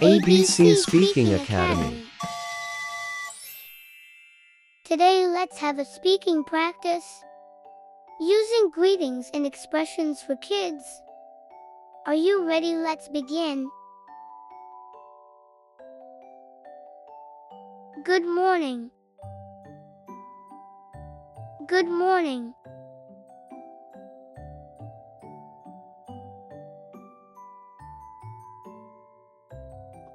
ABC Speaking Academy. Today let's have a speaking practice using greetings and expressions for kids. Are you ready? Let's begin. Good morning. Good morning.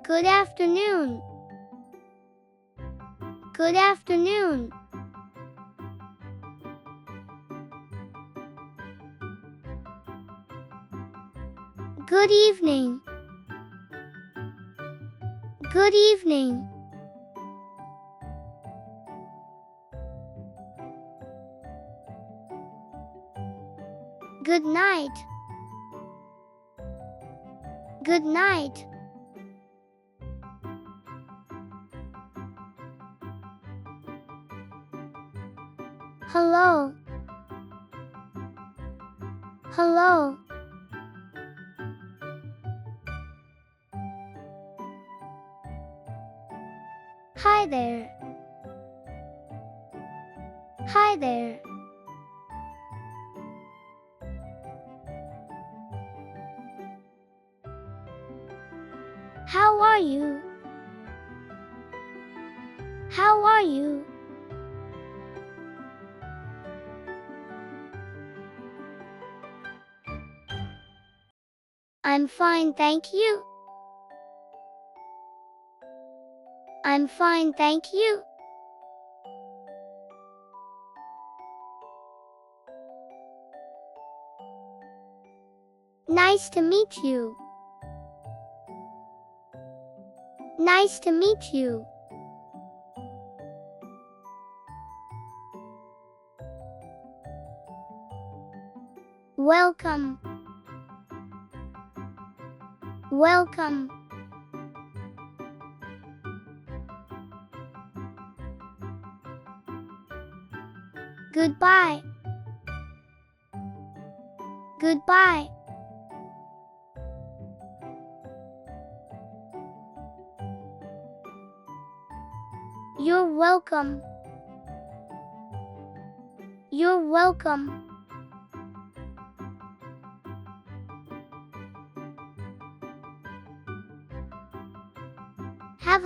Good afternoon. Good afternoon. Good evening. Good evening. Good night. Good night. Hello. Hello. Hi there. Hi there. How are you? How are you? I'm fine, thank you. I'm fine, thank you. Nice to meet you. Nice to meet you. Welcome. Welcome. Goodbye. Goodbye. You're welcome. You're welcome.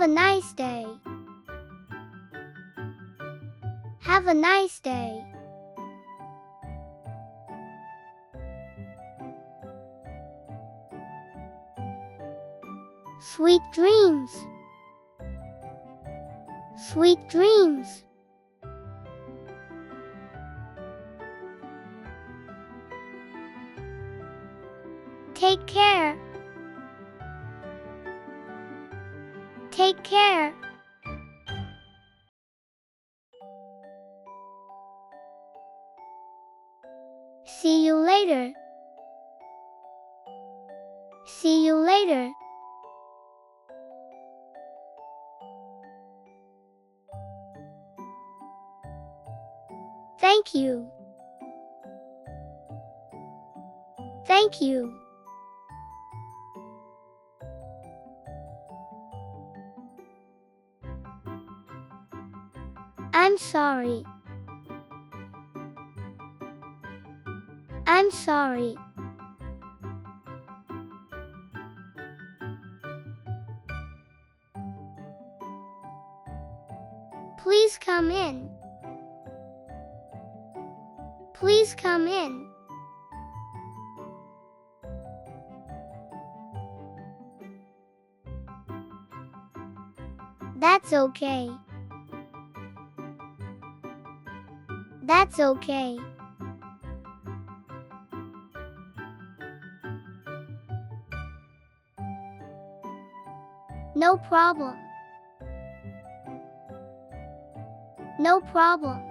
Have a nice day. Have a nice day. Sweet dreams. Sweet dreams. Take care. Take care. See you later. See you later. Thank you. Thank you. I'm sorry. I'm sorry. Please come in. Please come in. That's okay. That's okay. No problem. No problem.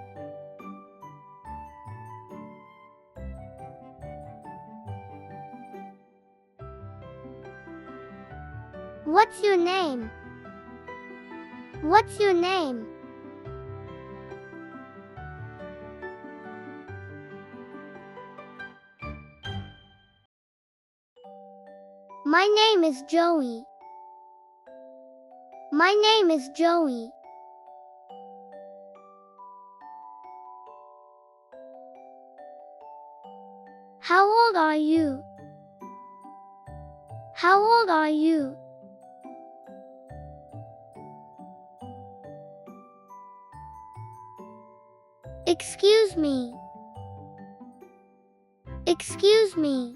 What's your name? What's your name? My name is Joey. My name is Joey. How old are you? How old are you? Excuse me. Excuse me.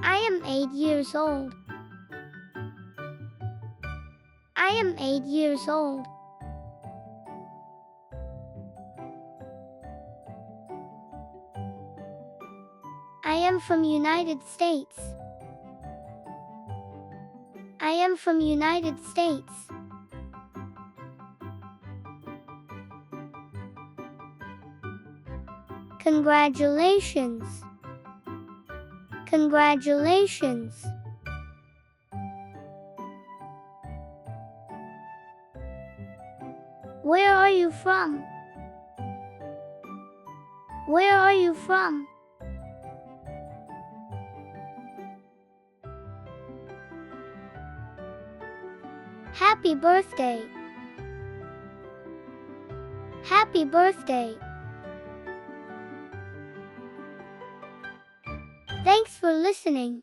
I am 8 years old. I am 8 years old. I am from United States. I am from United States. Congratulations. Congratulations. Where are you from? Where are you from? Happy birthday. Happy birthday. Thanks for listening.